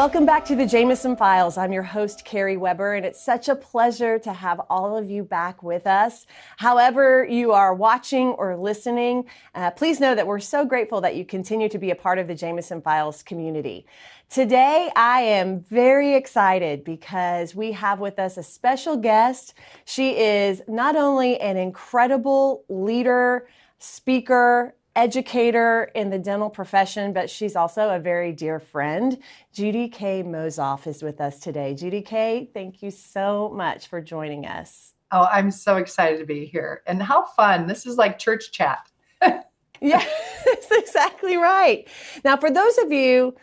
Welcome back to the Jameson Files. I'm your host, Carrie Weber, and it's such a pleasure to have all of you back with us. However you are watching or listening, please know that we're so grateful that you continue to be a part of the Jameson Files community. Today, I am very excited because we have with us a special guest. She is not only an incredible leader, speaker, educator in the dental profession, but she's also a very dear friend. Judy K. Mausolf is with us today. Judy K., thank you so much for joining us. Oh, I'm so excited to be here. And how fun. This is like church chat. Yeah, that's exactly right. Now, for those of you,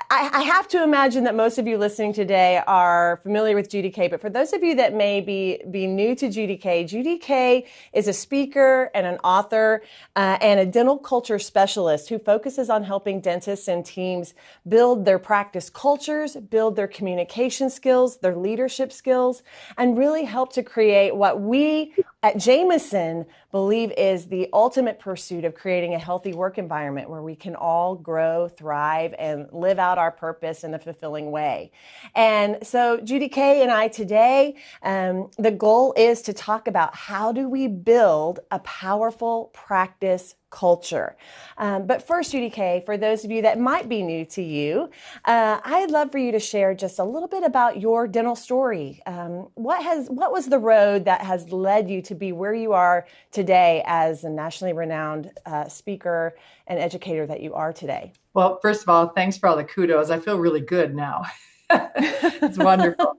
I have to imagine that most of you listening today are familiar with Judy K, but for those of you that may be new to Judy K is a speaker and an author and a dental culture specialist who focuses on helping dentists and teams build their practice cultures, build their communication skills, their leadership skills, and really help to create what we at Jameson believe is the ultimate pursuit of creating a healthy work environment where we can all grow, thrive, and live out our purpose in a fulfilling way. And so Judy K and I today, the goal is to talk about how do we build a powerful practice culture. But first, Judy K, for those of you that might be new to you, I'd love for you to share just a little bit about your dental story. What was the road that has led you to be where you are today as a nationally renowned speaker and educator that you are today? Well, first of all, thanks for all the kudos. I feel really good now. It's wonderful.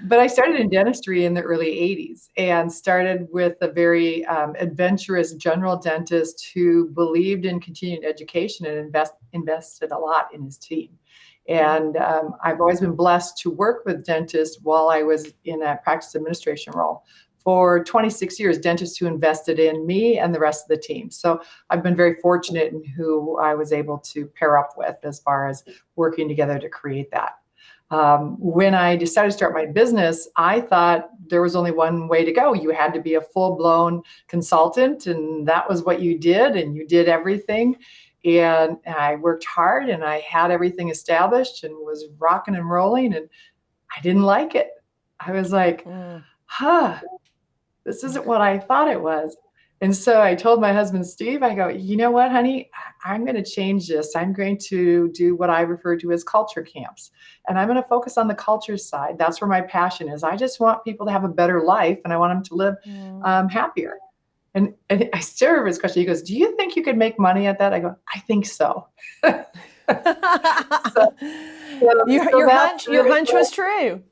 But I started in dentistry in the early 80s and started with a very adventurous general dentist who believed in continuing education and invested a lot in his team. And I've always been blessed to work with dentists while I was in a practice administration role. For 26 years, dentists who invested in me and the rest of the team. So I've been very fortunate in who I was able to pair up with as far as working together to create that. When I decided to start my business, I thought there was only one way to go. You had to be a full-blown consultant, and that was what you did, and you did everything. And I worked hard, and I had everything established and was rocking and rolling, and I didn't like it. I was like, this isn't what I thought it was. And so I told my husband, Steve, I go, you know what, honey, I'm going to change this. I'm going to do what I refer to as culture camps. And I'm going to focus on the culture side. That's where my passion is. I just want people to have a better life, and I want them to live happier. And I still remember his question. He goes, do you think you could make money at that? I go, I think so. Your hunch was true.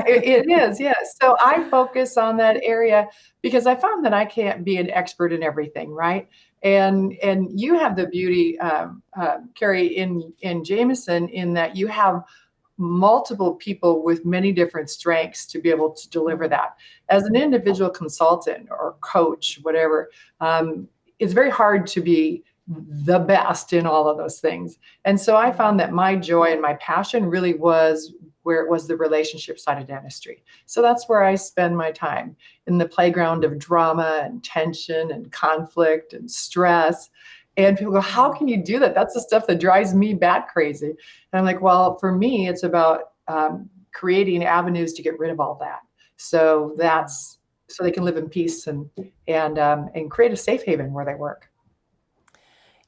It is, yes. So I focus on that area because I found that I can't be an expert in everything, right? And you have the beauty, Carrie, in Jameson, in that you have multiple people with many different strengths to be able to deliver that. As an individual consultant or coach, whatever, it's very hard to be the best in all of those things. And so I found that my joy and my passion really was where it was the relationship side of dentistry. So that's where I spend my time, in the playground of drama and tension and conflict and stress. And people go, how can you do that? That's the stuff that drives me bat crazy. And I'm like, well, for me, it's about creating avenues to get rid of all that. So so they can live in peace and create a safe haven where they work.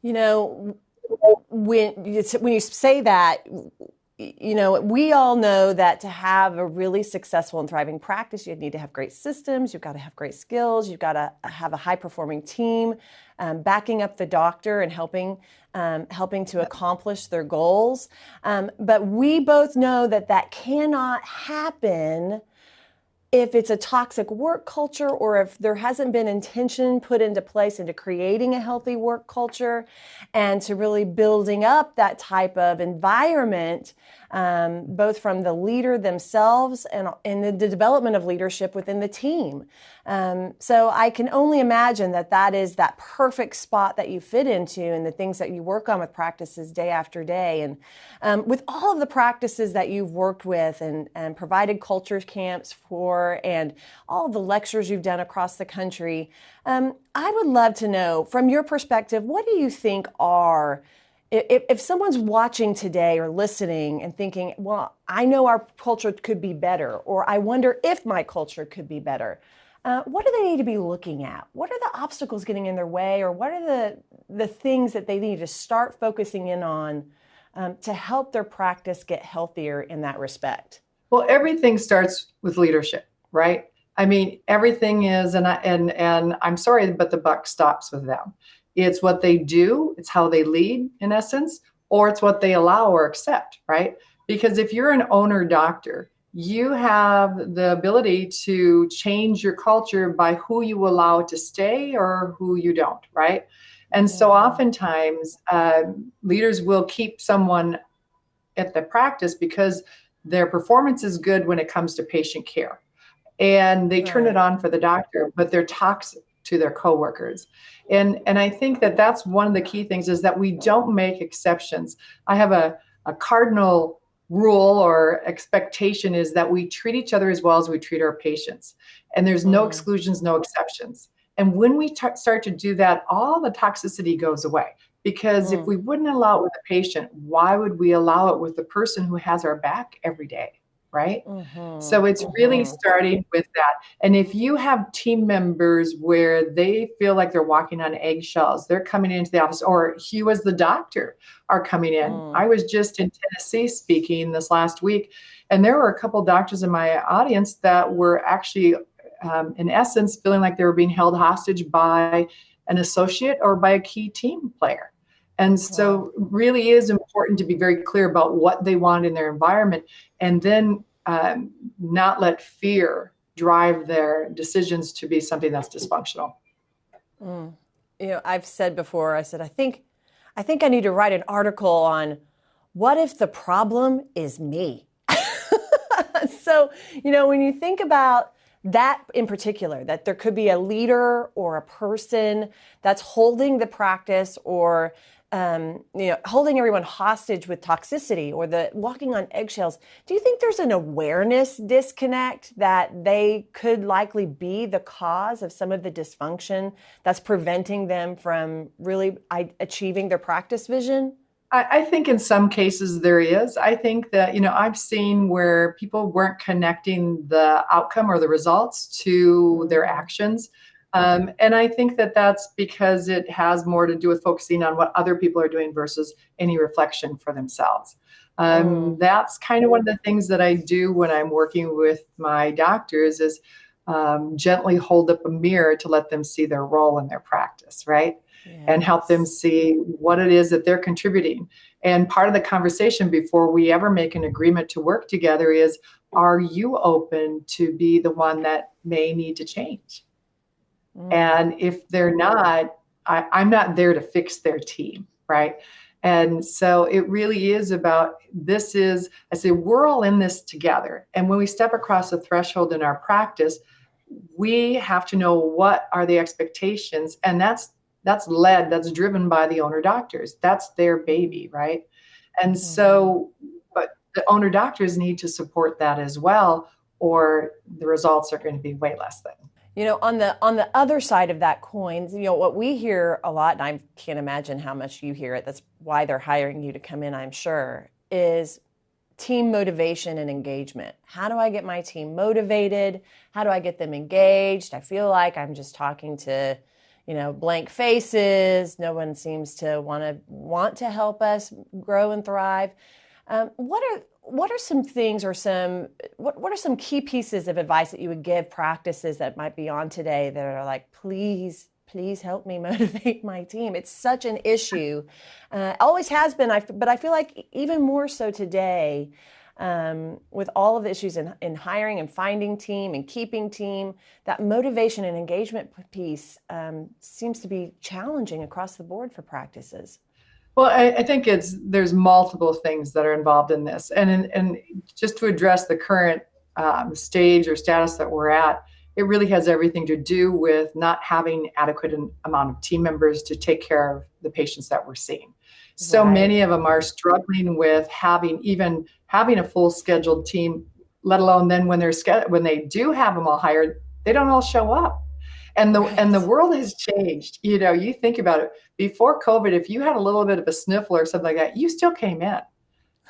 You know, when you say that, you know, we all know that to have a really successful and thriving practice, you need to have great systems, you've got to have great skills, you've got to have a high-performing team, backing up the doctor and helping to accomplish their goals. But we both know that cannot happen if it's a toxic work culture, or if there hasn't been intention put into place into creating a healthy work culture and to really building up that type of environment, both from the leader themselves and in the development of leadership within the team. So I can only imagine that is that perfect spot that you fit into, and the things that you work on with practices day after day. And with all of the practices that you've worked with and provided culture camps for, and all the lectures you've done across the country, I would love to know, from your perspective, what do you think are if someone's watching today or listening and thinking, well, I know our culture could be better, or I wonder if my culture could be better, what do they need to be looking at? What are the obstacles getting in their way, or what are the things that they need to start focusing in on to help their practice get healthier in that respect? Well, everything starts with leadership, right? I mean, everything is, and I'm sorry, but the buck stops with them. It's what they do, it's how they lead, in essence, or it's what they allow or accept, right? Because if you're an owner doctor, you have the ability to change your culture by who you allow to stay or who you don't, right? And so oftentimes, leaders will keep someone at the practice because their performance is good when it comes to patient care, and they turn it on for the doctor, but they're toxic to their coworkers. And I think that that's one of the key things, is that we don't make exceptions. I have a cardinal rule or expectation, is that we treat each other as well as we treat our patients. And there's no exclusions, no exceptions. And when we start to do that, all the toxicity goes away. Because if we wouldn't allow it with the patient, why would we allow it with the person who has our back every day? Right? So it's really starting with that. And if you have team members where they feel like they're walking on eggshells, they're coming into the office, or you as the doctor are coming in. I was just in Tennessee speaking this last week, and there were a couple doctors in my audience that were actually, in essence, feeling like they were being held hostage by an associate or by a key team player. And so really is important to be very clear about what they want in their environment, and then not let fear drive their decisions to be something that's dysfunctional. You know, I've said before, I said, I think I need to write an article on what if the problem is me? So, you know, when you think about that in particular, that there could be a leader or a person that's holding the practice, or holding everyone hostage with toxicity, or the walking on eggshells. Do you think there's an awareness disconnect that they could likely be the cause of some of the dysfunction that's preventing them from really achieving their practice vision? I think in some cases there is. I think that, I've seen where people weren't connecting the outcome or the results to their actions. And I think that that's because it has more to do with focusing on what other people are doing versus any reflection for themselves. That's kind of one of the things that I do when I'm working with my doctors, is gently hold up a mirror to let them see their role in their practice, right? Yes. And help them see what it is that they're contributing. And part of the conversation before we ever make an agreement to work together is, are you open to be the one that may need to change? And if they're not, I'm not there to fix their team, right? And so it really is about, I say, we're all in this together. And when we step across a threshold in our practice, we have to know what are the expectations. And that's driven by the owner doctors. That's their baby, right? And so, but the owner doctors need to support that as well, or the results are going to be way less than. You know, on the other side of that coin, what we hear a lot, and I can't imagine how much you hear it, that's why they're hiring you to come in, I'm sure, is team motivation and engagement. How do I get my team motivated? How do I get them engaged? I feel like I'm just talking to, blank faces. No one seems to want to help us grow and thrive. What are some things, or what are some key pieces of advice that you would give practices that might be on today that are like, please help me motivate my team? It's such an issue. Always has been, but I feel like even more so today, with all of the issues in hiring and finding team and keeping team, that motivation and engagement piece seems to be challenging across the board for practices. Well, I think there's multiple things that are involved in this. And just to address the current stage or status that we're at, it really has everything to do with not having adequate amount of team members to take care of the patients that we're seeing. So many of them are struggling with having a full scheduled team, let alone then when they do have them all hired, they don't all show up. And the Right. world has changed. You think about it. Before COVID, if you had a little bit of a sniffle or something like that, you still came in.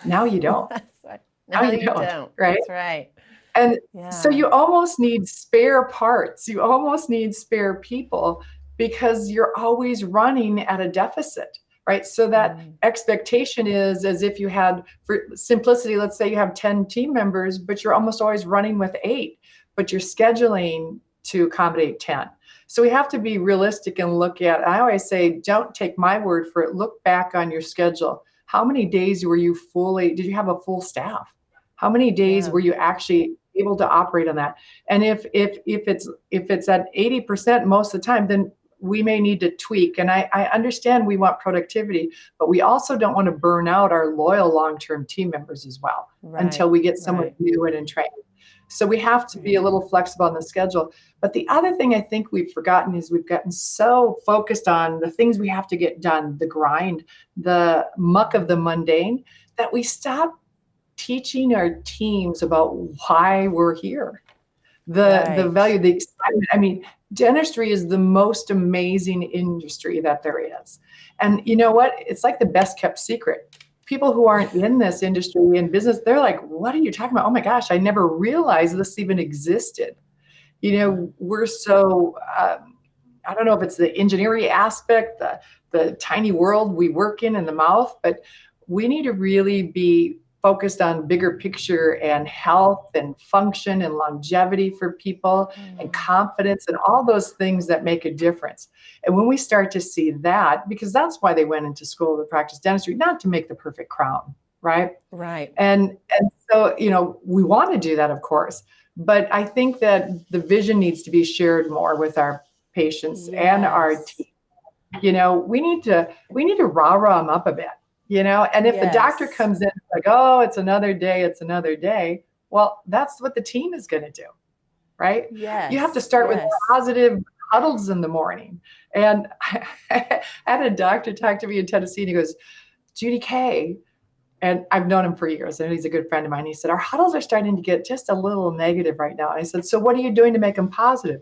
Now you don't. That's right. Now No, you you don't, don't. right? That's right. And so Yeah. you almost need spare parts. You almost need spare people because you're always running at a deficit, right? So that Mm. expectation is as if you had, for simplicity, let's say you have 10 team members, but you're almost always running with 8, but you're scheduling to accommodate 10. So we have to be realistic and look at, I always say, don't take my word for it. Look back on your schedule. How many days did you have a full staff? How many days Yeah. were you actually able to operate on that? And if it's at 80% most of the time, then we may need to tweak. And I understand we want productivity, but we also don't want to burn out our loyal long-term team members as well until Right. we get someone Right. new and in training. So we have to be Right. a little flexible on the schedule. But the other thing I think we've forgotten is we've gotten so focused on the things we have to get done, the grind, the muck of the mundane, that we stop teaching our teams about why we're here, the Right. value, the excitement. I mean, dentistry is the most amazing industry that there is. And you know what? It's like the best kept secret. People who aren't in this industry in business, they're like, what are you talking about? Oh my gosh, I never realized this even existed. We're so, I don't know if it's the engineering aspect, the tiny world we work in the mouth, but we need to really be focused on bigger picture and health and function and longevity for people and Mm. confidence and all those things that make a difference. And when we start to see that, because that's why they went into school to practice dentistry, not to make the perfect crown, right? Right. And so, we want to do that, of course, but I think that the vision needs to be shared more with our patients and our Yes. team. We need to rah-rah them up a bit, and if the doctor Yes. comes in like, oh, it's another day, well, that's what the team is going to do, right? You have to Yes. start with Yes. positive huddles in the morning. And I had a doctor talk to me in Tennessee, and he goes, Judy K, and I've known him for years, and he's a good friend of mine. He said, our huddles are starting to get just a little negative right now. And I said, so what are you doing to make them positive?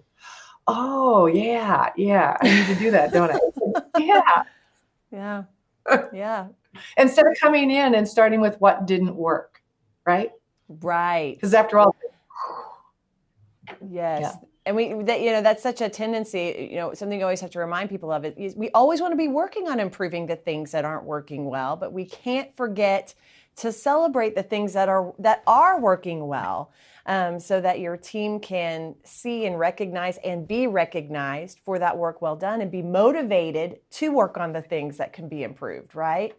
Oh, yeah, yeah. I need to do that, don't I? Yeah. Yeah. Yeah. Instead of coming in and starting with what didn't work, right? Because Right. after all, yeah, Yes. And that's such a tendency, something you always have to remind people of it is we always want to be working on improving the things that aren't working well, but we can't forget to celebrate the things that are working well, so that your team can see and recognize and be recognized for that work well done and be motivated to work on the things that can be improved, right?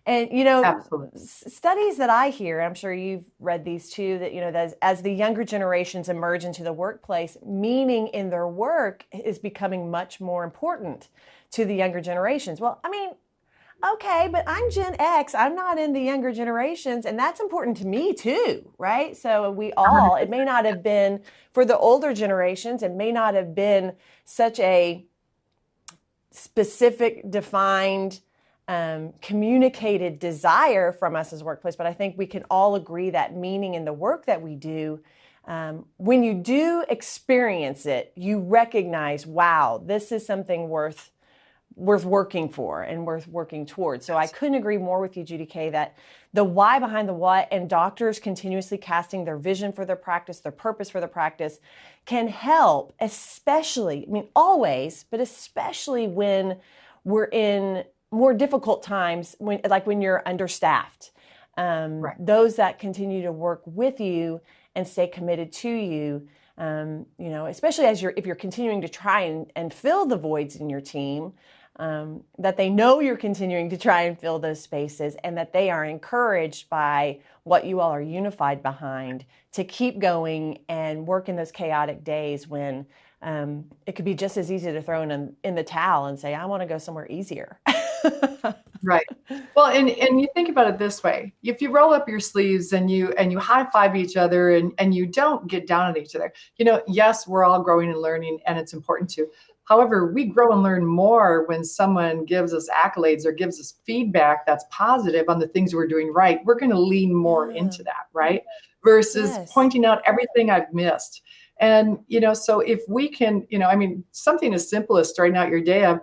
And absolutely. studies that I hear, I'm sure you've read these too, that that as the younger generations emerge into the workplace, meaning in their work is becoming much more important to the younger generations. Well, I mean, okay, but I'm Gen X. I'm not in the younger generations, and that's important to me too, right? So it may not have been for the older generations, it may not have been such a specific, defined, communicated desire from us as a workplace, but I think we can all agree that meaning in the work that we do, when you do experience it, you recognize, wow, this is something worth working for and worth working towards. So I couldn't agree more with you, Judy K, that the why behind the what and doctors continuously casting their vision for their practice, their purpose for their practice can help, especially, I mean, always, but especially when we're in more difficult times, when you're understaffed. Right. Those that continue to work with you and stay committed to you, especially if you're continuing to try and fill the voids in your team, that they know you're continuing to try and fill those spaces, and that they are encouraged by what you all are unified behind to keep going and work in those chaotic days when it could be just as easy to throw in the towel and say, I want to go somewhere easier. Right. Well, and you think about it this way: if you roll up your sleeves and you high five each other and you don't get down on each other, yes, we're all growing and learning, and it's important to. However, we grow and learn more when someone gives us accolades or gives us feedback that's positive on the things we're doing right. We're going to lean more Yeah. into that, right? Versus Yes. pointing out everything I've missed. And, so if we can, something as simple as starting out your day of,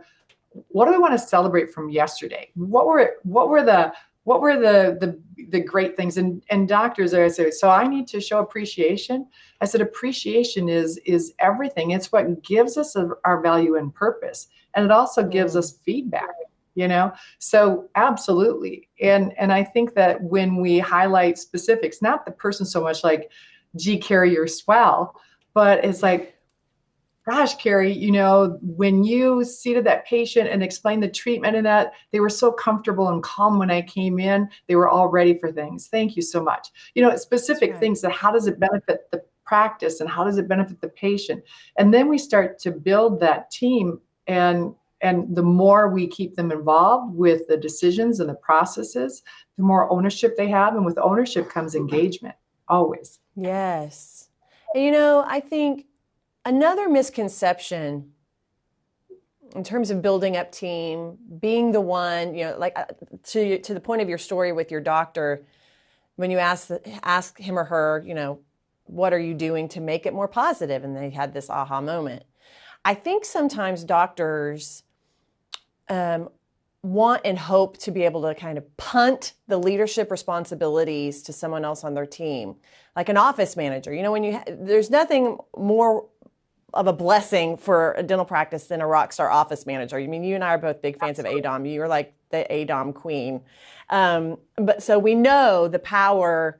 what do we want to celebrate from yesterday? What were the great things? And doctors are say, so I need to show appreciation. I said, appreciation is everything. It's what gives us our value and purpose. And it also gives us feedback, So absolutely. And I think that when we highlight specifics, not the person so much like, gee, Carrie, you're swell, but it's like, gosh, Carrie, when you seated that patient and explained the treatment and that, they were so comfortable and calm when I came in. They were all ready for things. Thank you so much. Specific things that how does it benefit the practice and how does it benefit the patient? And then we start to build that team, and the more we keep them involved with the decisions and the processes, the more ownership they have. And with ownership comes engagement, always. Yes. And, I think another misconception in terms of building up team, being the one, like to the point of your story with your doctor, when you ask him or her, what are you doing to make it more positive? And they had this aha moment. I think sometimes doctors want and hope to be able to kind of punt the leadership responsibilities to someone else on their team, like an office manager. There's nothing more of a blessing for a dental practice than a rock star office manager. I mean, you and I are both big fans of ADOM. You are like the ADOM queen. But so we know the power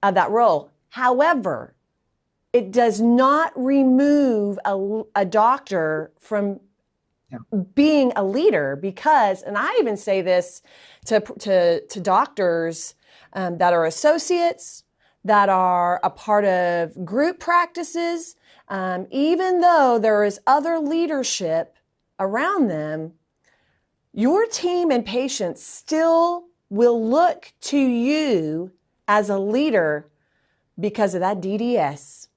of that role. However, it does not remove a doctor from being a leader, because, and I even say this to doctors that are associates, that are a part of group practices, even though there is other leadership around them, your team and patients still will look to you as a leader because of that DDS.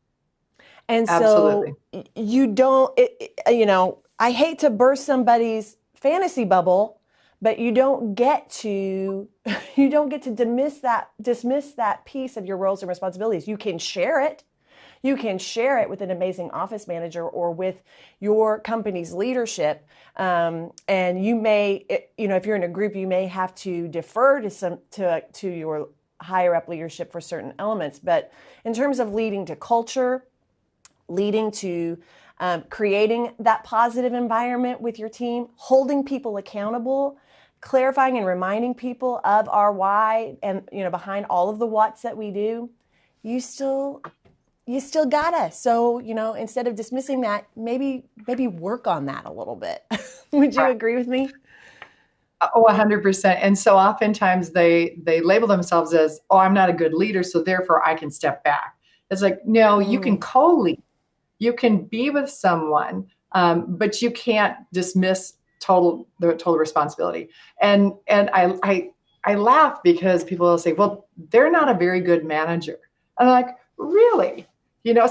And Absolutely. So you don't, I hate to burst somebody's fantasy bubble, but you don't get to dismiss that piece of your roles and responsibilities. You can share it. You can share it with an amazing office manager or with your company's leadership. And you may, if you're in a group, you may have to defer to your higher up leadership for certain elements. But in terms of leading to culture, leading to creating that positive environment with your team, holding people accountable, clarifying and reminding people of our why and, behind all of the whats that we do, you still gotta. So, instead of dismissing that, maybe work on that a little bit. Would you agree with me? Oh, 100%. And so oftentimes they label themselves as, oh, I'm not a good leader, so therefore I can step back. It's like, no, you can co-lead. You can be with someone, but you can't dismiss the total responsibility. And I laugh because people will say, well, they're not a very good manager. I'm like, really?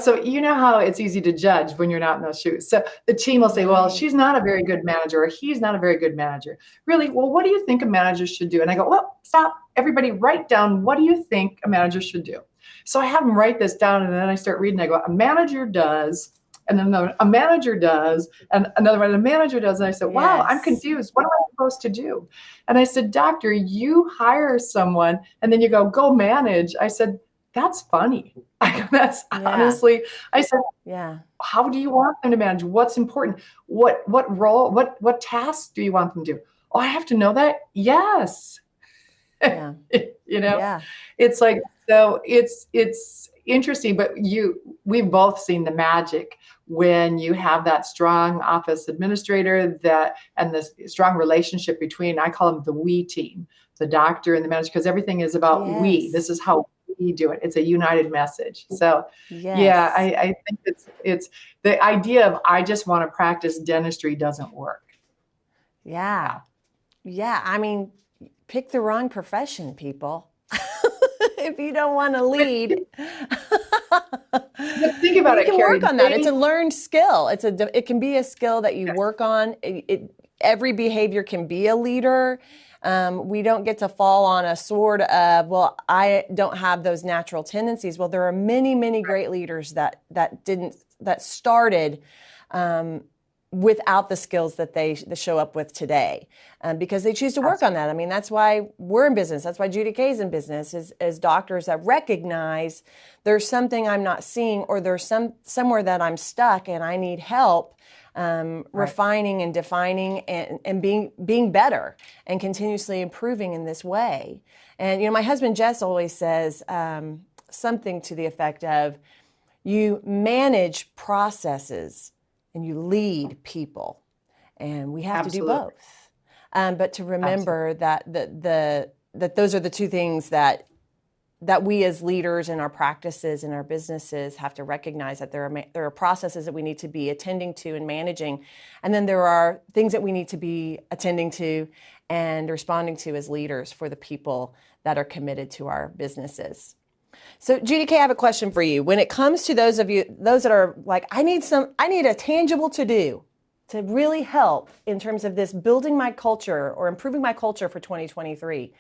So how it's easy to judge when you're not in those shoes. So the team will say, well, she's not a very good manager, or he's not a very good manager. Really? Well, what do you think a manager should do? And I go, well, stop. Everybody write down, what do you think a manager should do? So I have them write this down, and then I start reading. I go, a manager does, and then a manager does, and another one, a manager does. And I said, wow, I'm confused. What am I supposed to do? And I said, doctor, you hire someone, and then you go manage. I said, that's funny. That's honestly, I said, how do you want them to manage? What's important? What role, what tasks do you want them to do? Oh, I have to know that? Yes. Yeah. It's like, so it's interesting, but we've both seen the magic when you have that strong office administrator and this strong relationship between, I call them the we team, the doctor and the manager, because everything is about we. This is how we do it. It's a united message. So I think it's the idea of, I just want to practice dentistry doesn't work. Yeah. I mean, pick the wrong profession, people. If you don't want to lead, think about you can Carrie. Work on that. It's a learned skill. It can be a skill that you work on. Every behavior can be a leader. We don't get to fall on a sword of, well, I don't have those natural tendencies. Well, there are many, many great leaders that started without the skills that they show up with today, because they choose to work on that. I mean, that's why we're in business. That's why Judy Kay's in business, as doctors that recognize there's something I'm not seeing, or there's somewhere that I'm stuck and I need help refining and defining and being better and continuously improving in this way. And, my husband Jess always says something to the effect of, you manage processes and you lead people, and we have to do both. But to remember that those are the two things that we as leaders in our practices and our businesses have to recognize, that there are processes that we need to be attending to and managing, and then there are things that we need to be attending to and responding to as leaders for the people that are committed to our businesses. So, Judy Kay, I have a question for you. When it comes to those that are like, I need a tangible to do to really help in terms of this building my culture or improving my culture for 2023.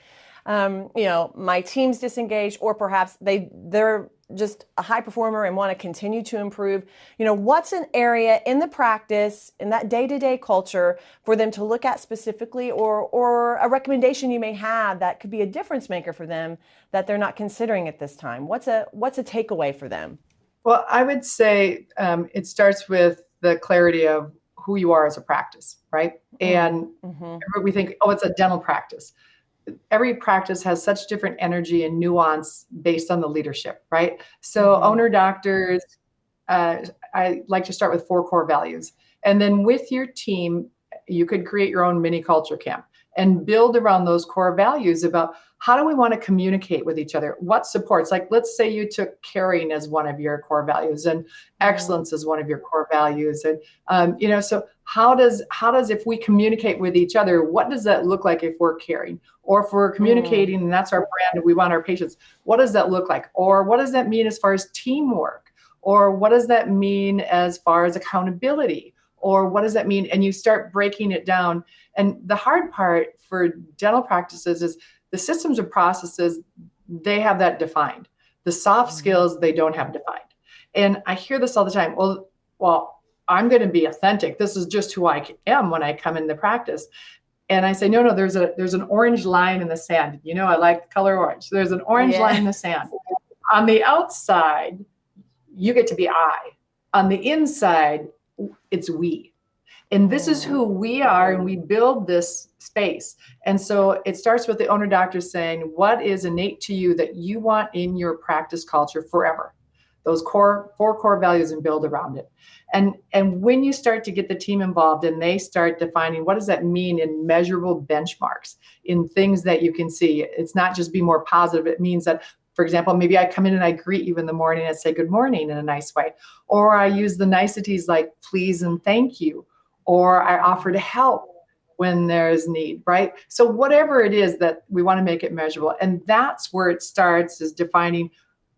My team's disengaged, or perhaps they're just a high performer and want to continue to improve. What's an area in the practice, in that day-to-day culture, for them to look at specifically, or a recommendation you may have that could be a difference maker for them that they're not considering at this time? What's a takeaway for them? Well, I would say it starts with the clarity of who you are as a practice, right? And we think, it's a dental practice. Every practice has such different energy and nuance based on the leadership, right? So owner doctors, I like to start with 4 core values. And then with your team, you could create your own mini culture camp and build around those core values about how do we want to communicate with each other? What supports? Like, let's say you took caring as one of your core values and excellence as one of your core values. And, so how does, if we communicate with each other, what does that look like if we're caring? Or if we're communicating and that's our brand and we want our patients, what does that look like? Or what does that mean as far as teamwork? Or what does that mean as far as accountability? Or what does that mean? And you start breaking it down. And the hard part for dental practices is the systems and processes, they have that defined. The soft skills, they don't have defined. And I hear this all the time. Well, I'm going to be authentic. This is just who I am when I come into practice. And I say, no, there's an orange line in the sand. I like the color orange. There's an orange line in the sand. On the outside, you get to be I. On the inside, it's we. And this is who we are, and we build this space. And so it starts with the owner doctor saying, what is innate to you that you want in your practice culture forever? Those 4 core values, and build around it. And when you start to get the team involved and they start defining what does that mean in measurable benchmarks, in things that you can see, it's not just be more positive. It means that, for example, maybe I come in and I greet you in the morning and say good morning in a nice way. Or I use the niceties like please and thank you. Or I offer to help when there's need, right? So whatever it is that we want to make it measurable. And that's where it starts, is defining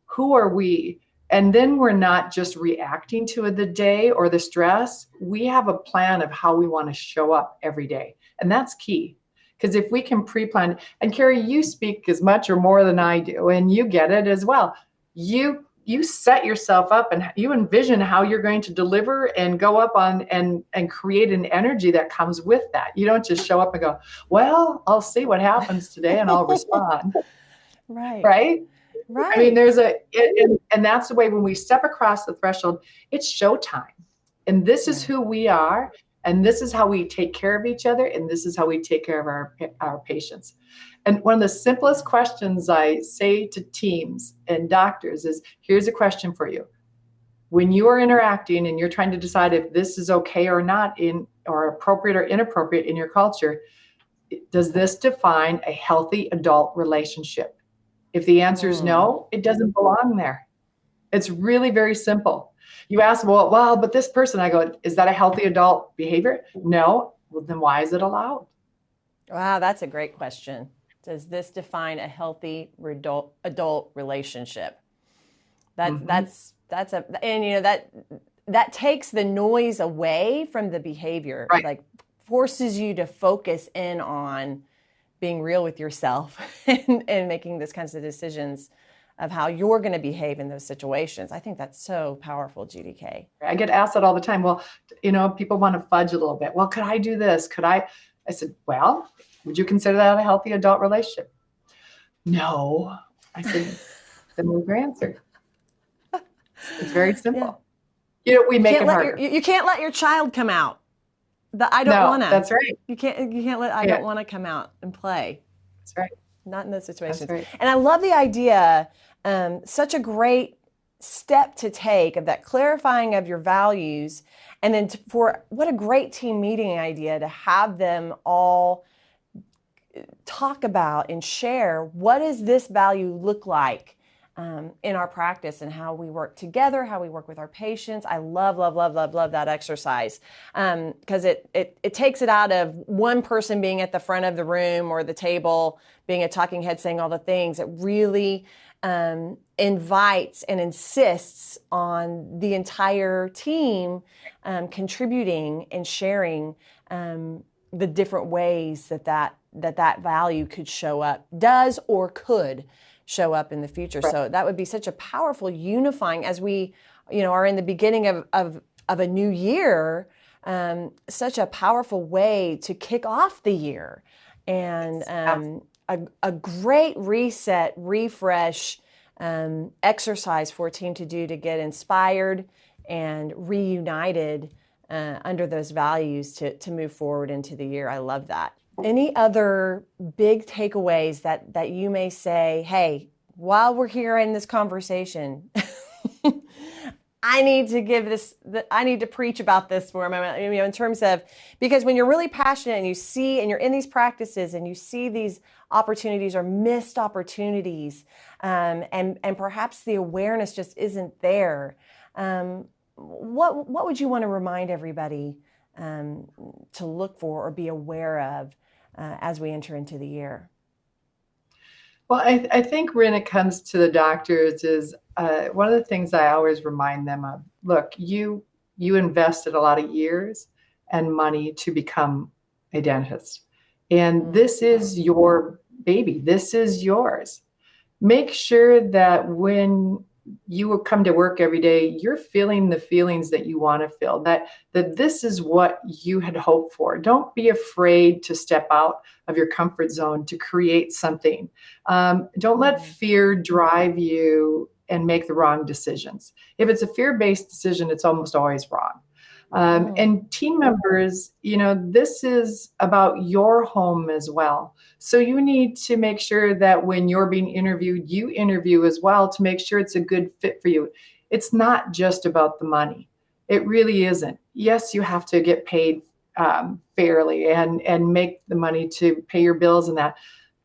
who are we? And then we're not just reacting to the day or the stress. We have a plan of how we want to show up every day. And that's key. Because if we can pre-plan, and Carrie, you speak as much or more than I do, and you get it as well. You set yourself up and you envision how you're going to deliver and go up on and create an energy that comes with that. You don't just show up and go, well, I'll see what happens today and I'll respond. Right? I mean, and that's the way when we step across the threshold, it's showtime. And this is who we are. And this is how we take care of each other. And this is how we take care of our patients. And one of the simplest questions I say to teams and doctors is, here's a question for you. When you are interacting and you're trying to decide if this is okay or not, or appropriate or inappropriate in your culture, does this define a healthy adult relationship? If the answer is no, it doesn't belong there. It's really very simple. You ask, well, but this person, I go, is that a healthy adult behavior? No. Well, then why is it allowed? Wow, that's a great question. Does this define a healthy adult relationship? That takes the noise away from the behavior, like forces you to focus in on being real with yourself and making those kinds of decisions of how you're going to behave in those situations. I think that's so powerful, Judy K. I get asked that all the time. Well, people want to fudge a little bit. Well, could I do this? Could I? I said, well, would you consider that a healthy adult relationship? No. I said, then move your answer. It's very simple. Yeah. We make it harder. You can't let your child come out. I don't want to. That's right. You can't let I don't want to come out and play. That's right. Not in those situations. That's right. And I love the idea, such a great step to take of that clarifying of your values. And then for what a great team meeting idea to have them all talk about and share, what does this value look like in our practice and how we work together, how we work with our patients. I love that exercise because it takes it out of one person being at the front of the room or the table, being a talking head saying all the things. It really invites and insists on the entire team contributing and sharing the different ways that value could show up, does or could show up in the future. Right. So that would be such a powerful unifying as we, are in the beginning of a new year, such a powerful way to kick off the year and a great reset, refresh exercise for a team to do to get inspired and reunited under those values to move forward into the year. I love that. Any other big takeaways that you may say, hey, while we're here in this conversation, I need to preach about this for a moment, in terms of, because when you're really passionate and you see, and you're in these practices and you see these opportunities or missed opportunities, and perhaps the awareness just isn't there, what would you want to remind everybody to look for or be aware of as we enter into the year? Well, I think when it comes to the doctors is one of the things I always remind them of, look, you invested a lot of years and money to become a dentist. And this is your baby. This is yours. Make sure that when you will come to work every day, you're feeling the feelings that you want to feel, that this is what you had hoped for. Don't be afraid to step out of your comfort zone to create something. Don't let fear drive you and make the wrong decisions. If it's a fear-based decision, it's almost always wrong. And team members, this is about your home as well. So you need to make sure that when you're being interviewed, you interview as well to make sure it's a good fit for you. It's not just about the money. It really isn't. Yes, you have to get paid fairly and make the money to pay your bills and that.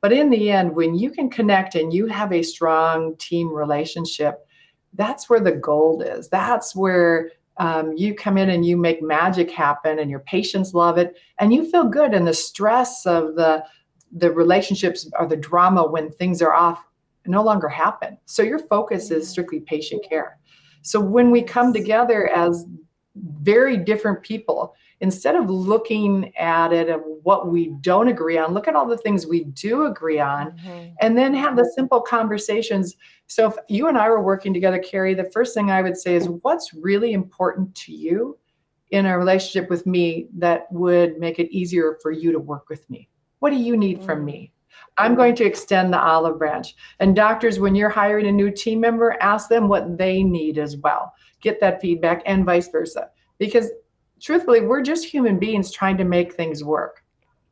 But in the end, when you can connect and you have a strong team relationship, that's where the gold is. That's where you come in and you make magic happen and your patients love it and you feel good, and the stress of the relationships or the drama when things are off no longer happen. So your focus is strictly patient care. So when we come together as very different people, instead of looking at it of what we don't agree on, look at all the things we do agree on, and then have the simple conversations. So if you and I were working together, Carrie, the first thing I would say is, what's really important to you in a relationship with me that would make it easier for you to work with me? What do you need from me? I'm going to extend the olive branch. And doctors, when you're hiring a new team member, ask them what they need as well. Get that feedback, and vice versa. Because truthfully, we're just human beings trying to make things work,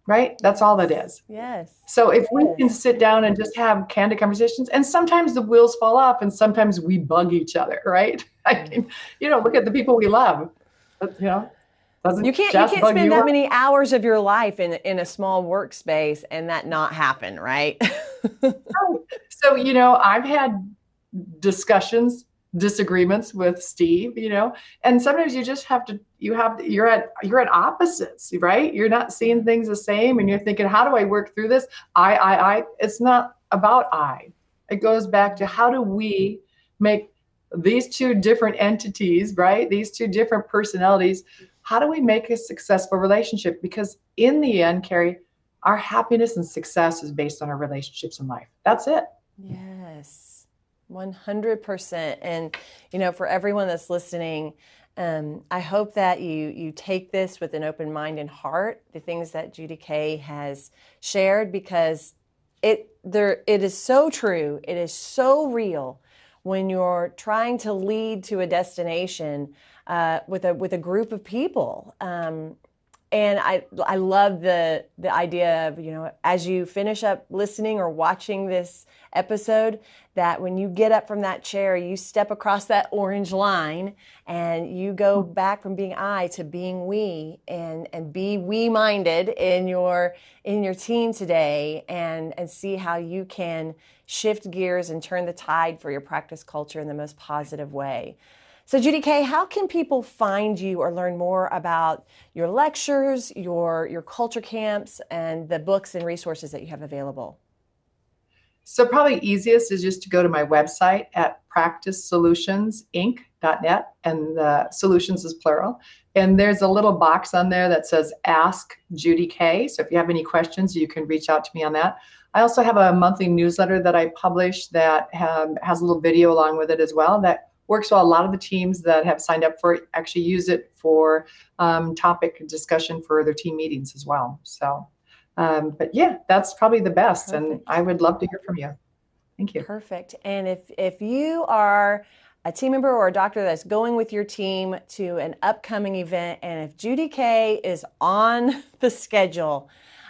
right? That's all it is. Yes. So if we can sit down and just have candid conversations, and sometimes the wheels fall off and sometimes we bug each other, right? I mean, look at the people we love. You can't spend that many hours of your life in a small workspace and that not happen, right? So, I've had disagreements with Steve, and sometimes you just have to, you're at opposites, right? You're not seeing things the same and you're thinking, how do I work through this? It's not about I. It goes back to, how do we make these two different entities, right? These two different personalities, how do we make a successful relationship? Because in the end, Carrie, our happiness and success is based on our relationships in life. That's it. Yes, 100%. And, for everyone that's listening, I hope that you take this with an open mind and heart, the things that Judy Kay has shared, because it is so true. It is so real when you're trying to lead to a destination with a group of people. And I love the idea of, as you finish up listening or watching this episode, that when you get up from that chair, you step across that orange line and you go back from being I to being we, and be we-minded in your team today, and see how you can shift gears and turn the tide for your practice culture in the most positive way. So Judy Kay, how can people find you or learn more about your lectures, your culture camps, and the books and resources that you have available? So probably easiest is just to go to my website at practicesolutionsinc.net, and the solutions is plural. And there's a little box on there that says Ask Judy Kay. So if you have any questions, you can reach out to me on that. I also have a monthly newsletter that I publish that has a little video along with it as well, that works well. A lot of the teams that have signed up for it actually use it for topic discussion for their team meetings as well. So, but yeah, that's probably the best. Perfect. And I would love to hear from you. Thank you. Perfect. And if you are a team member or a doctor that's going with your team to an upcoming event, and if Judy Kay is on the schedule,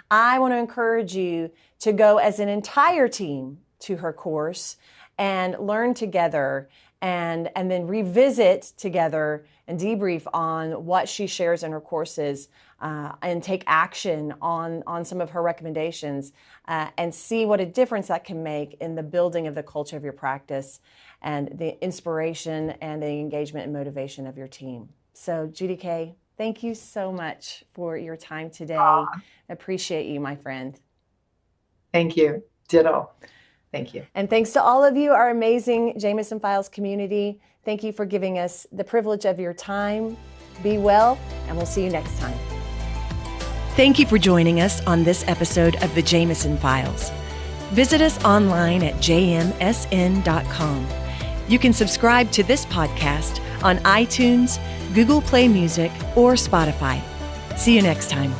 I want to encourage you to go as an entire team to her course and learn together, and then revisit together and debrief on what she shares in her courses, and take action on some of her recommendations, and see what a difference that can make in the building of the culture of your practice and the inspiration and the engagement and motivation of your team. So Judy Kay, thank you so much for your time today. I appreciate you, my friend. Thank you. Ditto. Thank you. And thanks to all of you, our amazing Jameson Files community. Thank you for giving us the privilege of your time. Be well, and we'll see you next time. Thank you for joining us on this episode of the Jameson Files. Visit us online at jmsn.com. You can subscribe to this podcast on iTunes, Google Play Music, or Spotify. See you next time.